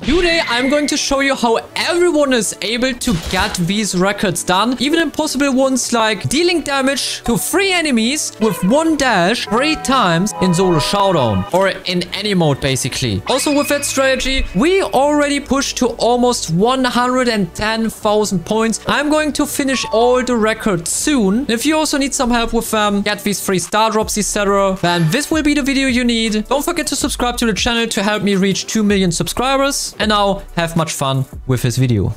Today I'm going to show you how everyone is able to get these records done. Even impossible ones like dealing damage to 3 enemies with 1 dash 3 times in solo showdown. Or in any mode basically. Also with that strategy, we already pushed to almost 110,000 points. I'm going to finish all the records soon. If you also need some help with get these free star drops, etc., then this will be the video you need. Don't forget to subscribe to the channel to help me reach 2 million subscribers. And now, have much fun with this video.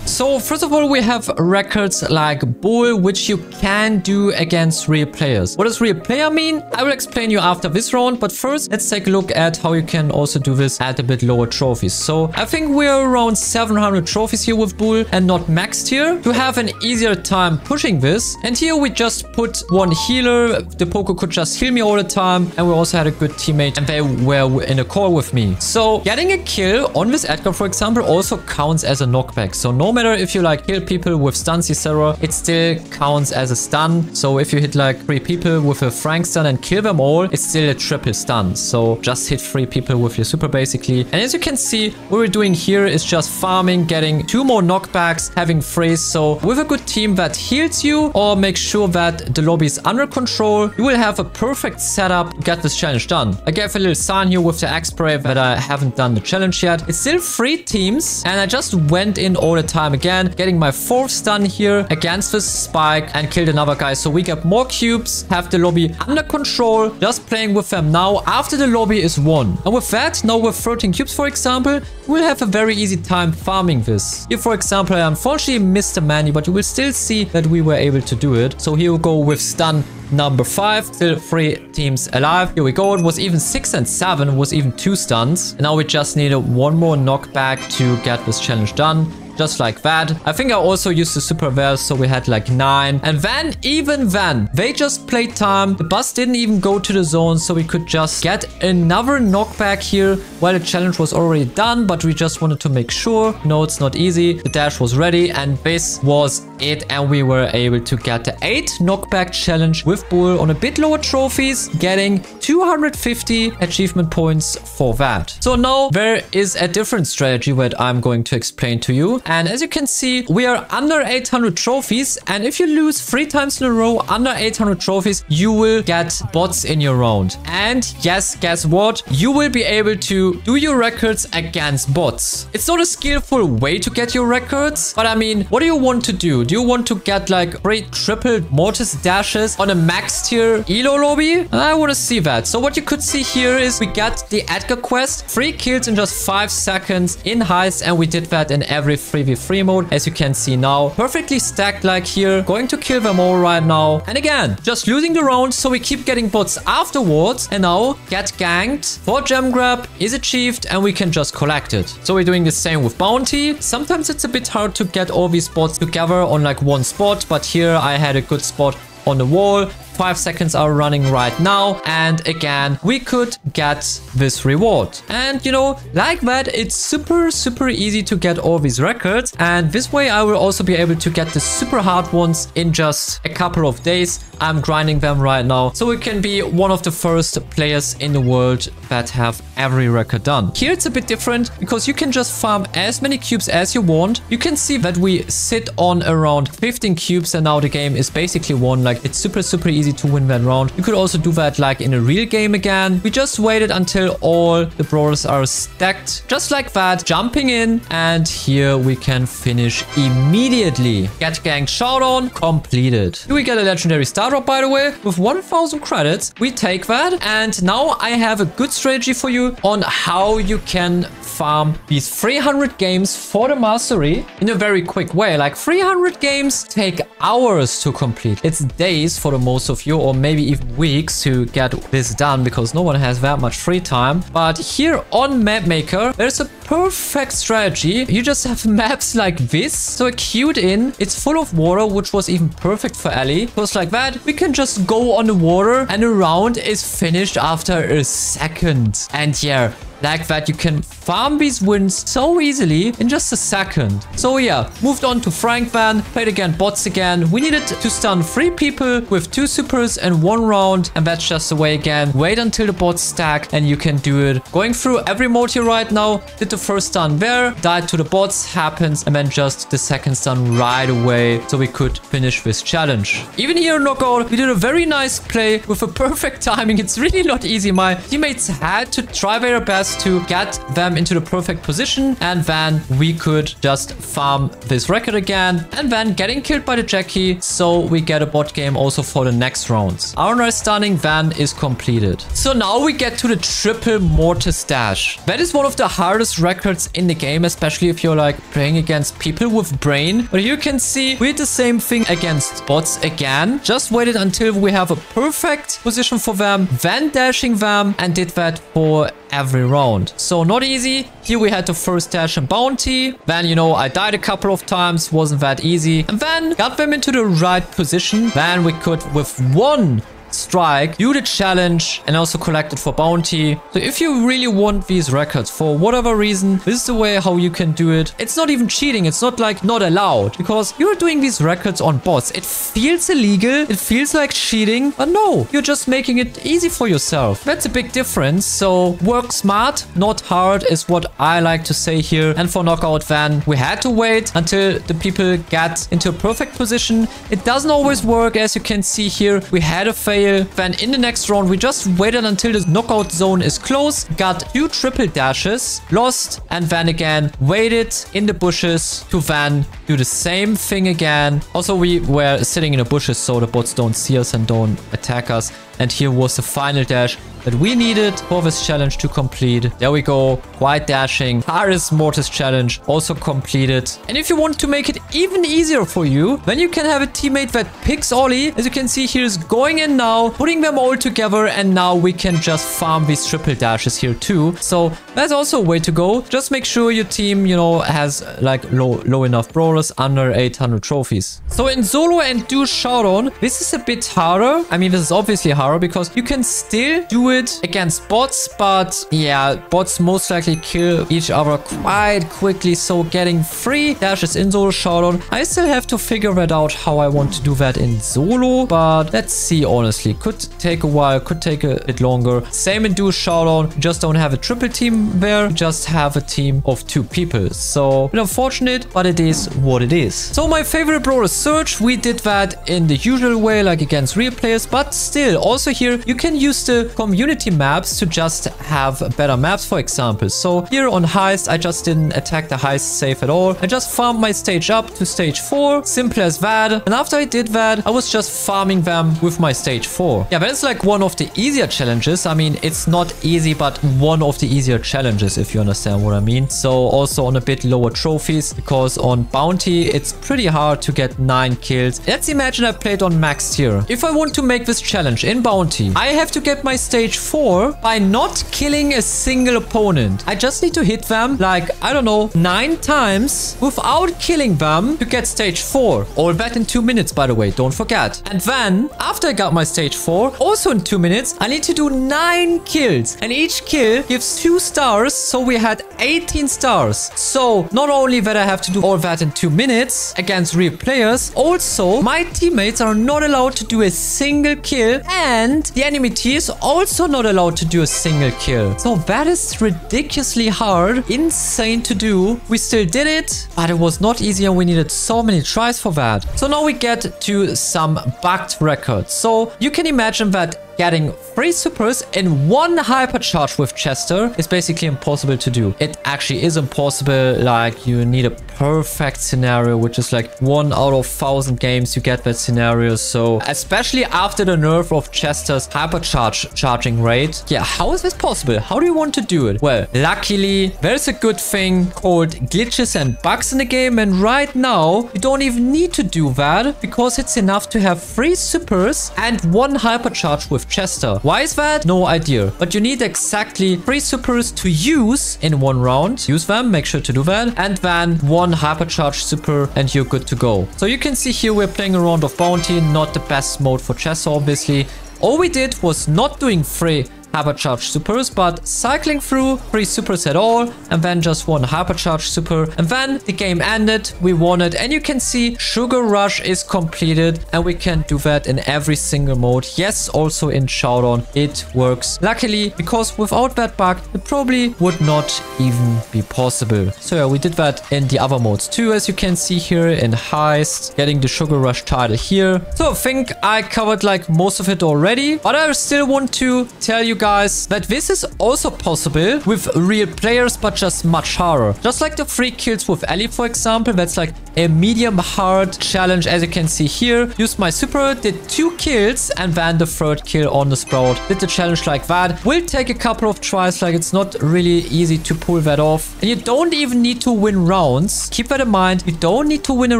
So first of all, we have records like Brawl, which you can do against real players. What does real player mean? I will explain you after this round, but first let's take a look at how you can also do this at a bit lower trophies. So I think we're around 700 trophies here with Brawl and not maxed here to have an easier time pushing this. And here we just put one healer. The Poco could just heal me all the time, and we also had a good teammate and they were in a call with me. So getting a kill on this Edgar, for example, also counts as a knockback. So no matter if you like kill people with stuns, etc., it still counts as a stun. So if you hit like 3 people with a Frank stun and kill them all, it's still a triple stun. So just hit 3 people with your super basically. And as you can see, what we're doing here is just farming, getting 2 more knockbacks, having freeze. So with a good team that heals you or makes sure that the lobby is under control, you will have a perfect setup to get this challenge done. I gave a little sign here with the axe spray that I haven't done the challenge yet. It's still 3 teams and I just went in all the time again, getting my 4th stun here against this spike and killed another guy. So we get more cubes, have the lobby under control, just playing with them now after the lobby is won. And with that, now with 13 cubes, for example, we'll have a very easy time farming this. Here, for example, I unfortunately missed a many, but you will still see that we were able to do it. So here we go with stun number 5, still 3 teams alive. Here we go. It was even 6 and 7, it was even 2 stuns. And now we just needed 1 more knockback to get this challenge done. Just like that. I think I also used the super well, so we had like 9. And then, even then, they just played time. The bus didn't even go to the zone, so we could just get another knockback here while the challenge was already done, but we just wanted to make sure. No, it's not easy. The dash was ready, and this was it. And we were able to get the 8 knockback challenge with Bull on a bit lower trophies, getting 250 achievement points for that. So now there is a different strategy that I'm going to explain to you. And as you can see, we are under 800 trophies. And if you lose 3 times in a row under 800 trophies, you will get bots in your round. And yes, guess what? You will be able to do your records against bots. It's not a skillful way to get your records. But I mean, what do you want to do? Do you want to get like 3 triple mortis dashes on a max tier elo lobby? I want to see that. So what you could see here is we got the Edgar quest. 3 kills in just 5 seconds in heist. And we did that in every 3v3 mode, as you can see now. Perfectly stacked like here. Going to kill them all right now. And again, just losing the round, so we keep getting bots afterwards. And now, get ganked for gem grab is achieved, and we can just collect it. So we're doing the same with bounty. Sometimes it's a bit hard to get all these bots together on like one spot, but here I had a good spot on the wall. 5 seconds are running right now, and again we could get this reward. And you know, like that, it's super easy to get all these records, and this way I will also be able to get the super hard ones in just a couple of days. I'm grinding them right now, so we can be one of the first players in the world that have every record done. Here it's a bit different because you can just farm as many cubes as you want. You can see that we sit on around 15 cubes, and now the game is basically won. Like, it's super easy to win that round. You could also do that like in a real game again. We just waited until all the brawlers are stacked, just like that, jumping in, and here we can finish immediately. Get ganked showdown completed. Here we get a legendary star drop, by the way, with 1000 credits. We take that, and now I have a good strategy for you on how you can farm these 300 games for the mastery in a very quick way. Like, 300 games take hours to complete. It's days for the most of you, or maybe even weeks to get this done, because no one has that much free time. But here on Map Maker, there's a perfect strategy. You just have maps like this. So queued in. It's full of water, which was even perfect for Ellie. Because like that, we can just go on the water and the round is finished after a second. And yeah, like that, you can farm these wins so easily in just a second. So yeah, moved on to Frank Van, played again bots again. We needed to stun 3 people with 2 supers in 1 round. And that's just the way again. Wait until the bots stack and you can do it. Going through every mode here right now. Did the first stun there, died to the bots, happens, and then just the second stun right away. So we could finish this challenge. Even here in Knockout, we did a very nice play with a perfect timing. It's really not easy. My teammates had to try their best to get them into the perfect position, and then we could just farm this record again, and then getting killed by the Jackie, so we get a bot game also for the next rounds. Our nice stunning van is completed. So now we get to the triple mortis dash. That is one of the hardest records in the game, especially if you're like playing against people with brain. But you can see we did the same thing against bots again. Just waited until we have a perfect position for them, then dashing them, and did that for every round. So not easy. Here we had the first dash and bounty. Then, you know, I died a couple of times. Wasn't that easy. And then got them into the right position. Then we could, with 1 strike, do the challenge and also collect it for bounty. So if you really want these records for whatever reason, this is the way how you can do it. It's not even cheating. It's not like not allowed, because you're doing these records on bots. It feels illegal. It feels like cheating, but no, you're just making it easy for yourself. That's a big difference. So work smart, not hard, is what I like to say here. And for Knockout Van, we had to wait until the people get into a perfect position. It doesn't always work, as you can see here. We had a fail. Then in the next round, we just waited until the knockout zone is close, got 2 triple dashes, lost, and then again waited in the bushes to then do the same thing again. Also, we were sitting in the bushes so the bots don't see us and don't attack us. And here was the final dash that we needed for this challenge to complete. There we go. Quite dashing. Hardest mortis challenge also completed. And if you want to make it even easier for you, then you can have a teammate that picks Ollie. As you can see, here is going in now, putting them all together. And now we can just farm these triple dashes here too. So that's also a way to go. Just make sure your team, you know, has like low enough brawlers, under 800 trophies. So in solo and duo showdown, this is a bit harder. I mean, this is obviously harder because you can still do it against bots, but yeah, bots most likely kill each other quite quickly. So getting 3 dashes in solo showdown, I still have to figure that out how I want to do that in solo, but let's see. Honestly, could take a while, could take a bit longer. Same in duo showdown, you just don't have a triple team there, you just have a team of 2 people. So a bit unfortunate, but it is what it is. So my favorite brawler Surge, we did that in the usual way, like against real players, but still also here you can use the community maps to just have better maps, for example. So here on Heist, I just didn't attack the Heist safe at all. I just farmed my stage up to stage 4. Simple as that. And after I did that, I was just farming them with my stage 4. Yeah, that is like one of the easier challenges. I mean, it's not easy, but one of the easier challenges, if you understand what I mean. So also on a bit lower trophies, because on bounty, it's pretty hard to get 9 kills. Let's imagine I played on max tier. If I want to make this challenge in bounty, I have to get my stage 4 by not killing a single opponent. I just need to hit them like, I don't know, 9 times without killing them to get stage 4. All that in 2 minutes, by the way, don't forget. And then after I got my stage 4, also in 2 minutes, I need to do 9 kills. And each kill gives 2 stars. So we had 18 stars. So not only that I have to do all that in 2 minutes against real players, also my teammates are not allowed to do a single kill, and the enemy team is also not allowed to do a single kill. So that is ridiculously hard, insane to do. We still did it, but it was not easy and we needed so many tries for that. So now we get to some bugged records. So you can imagine that getting 3 supers in 1 hypercharge with Chester is basically impossible to do. It actually is impossible. Like, you need a perfect scenario, which is like 1 out of 1,000 games you get that scenario. So especially after the nerf of Chester's hypercharge charging rate. Yeah, how is this possible? How do you want to do it? Well, luckily, there's a good thing called glitches and bugs in the game. And right now, you don't even need to do that, because it's enough to have 3 supers and 1 hypercharge with with Chester. Why is that? No idea. But you need exactly 3 supers to use in 1 round. Use them, make sure to do that. And then 1 hypercharged super and you're good to go. So you can see here we're playing a round of bounty. Not the best mode for Chester, obviously. All we did was not doing 3 hypercharged supers, but cycling through 3 supers at all, and then just 1 hypercharged super, and then the game ended. We won it, and you can see Sugar Rush is completed, and we can do that in every single mode. Yes, also in Showdown it works. Luckily, because without that bug it probably would not even be possible. So yeah, we did that in the other modes too, as you can see here in Heist, getting the Sugar Rush title here. So I think I covered like most of it already, but I still want to tell you guys that this is also possible with real players, but just much harder. Just like the 3 kills with Ellie, for example, that's like a medium hard challenge, as you can see here. Used my super, did 2 kills, and then the 3rd kill on the Sprout. Did the challenge like that. Will take a couple of tries, like it's not really easy to pull that off. And you don't even need to win rounds. Keep that in mind. You don't need to win a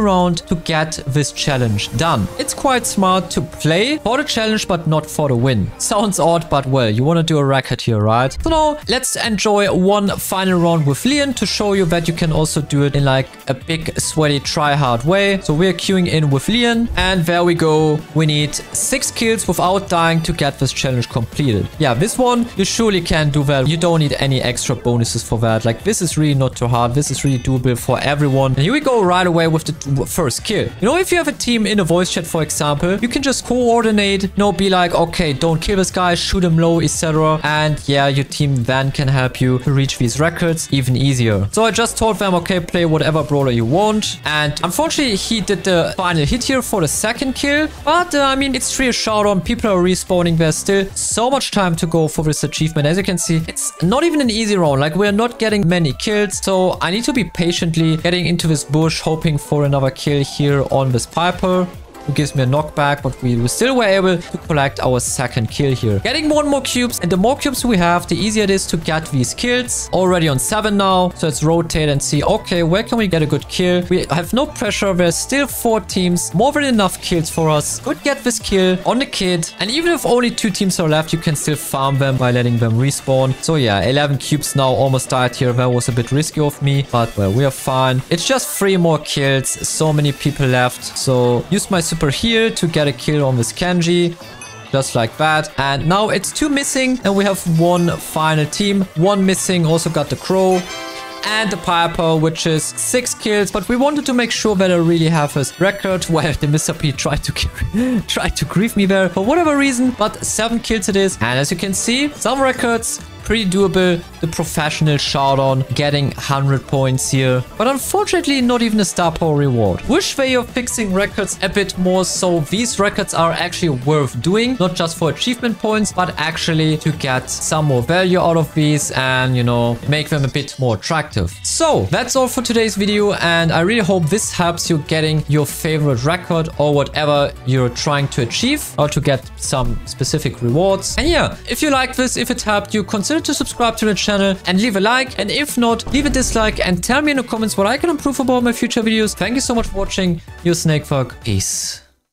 round to get this challenge done. It's quite smart to play for the challenge, but not for the win. Sounds odd, but well, you want to do a record here, right? So now let's enjoy 1 final round with Leon to show you that you can also do it in like a big sweaty try hard way. So we're queuing in with Leon, and there we go. We need 6 kills without dying to get this challenge completed. Yeah, this one you surely can do that. You don't need any extra bonuses for that. Like, this is really not too hard. This is really doable for everyone. And here we go right away with the 1st kill. You know, if you have a team in a voice chat, for example, you can just coordinate, you know, be like, okay, don't kill this guy, shoot him low, etc. And yeah, your team then can help you to reach these records even easier. So I just told them, okay, play whatever brawler you want. And unfortunately, he did the final hit here for the 2nd kill. But I mean, it's 3 Showdown. People are respawning. There's still so much time to go for this achievement. As you can see, it's not even an easy round. Like, we're not getting many kills. So I need to be patiently getting into this bush, hoping for another kill here on this Piper, who gives me a knockback, but we still were able to collect our 2nd kill here. Getting more and more cubes, and the more cubes we have, the easier it is to get these kills. Already on 7 now, so let's rotate and see, okay, where can we get a good kill? We have no pressure. There's still 4 teams, more than enough kills for us. Could get this kill on the kid, and even if only 2 teams are left, you can still farm them by letting them respawn. So yeah, 11 cubes now, almost died here. That was a bit risky of me, but well, we are fine. It's just 3 more kills, so many people left. So use my super here to get a kill on this Kenji, just like that. And now it's 2 missing, and we have 1 final team. 1 missing, also got the Crow and the Piper, which is 6 kills. But we wanted to make sure that I really have his record. Well, the Mr. P tried to grief me there for whatever reason, but 7 kills it is. And as you can see, some records pretty doable. The professional Showdown, getting 100 points here, but unfortunately not even a star power reward. Wish they are fixing records a bit more, so these records are actually worth doing, not just for achievement points, but actually to get some more value out of these and, you know, make them a bit more attractive. So that's all for today's video, and I really hope this helps you getting your favorite record or whatever you're trying to achieve, or to get some specific rewards. And yeah, if you like this, if it helped you, consider to subscribe to the channel and leave a like, and if not, leave a dislike and tell me in the comments what I can improve about my future videos. Thank you so much for watching. Your SnakeThug. Peace.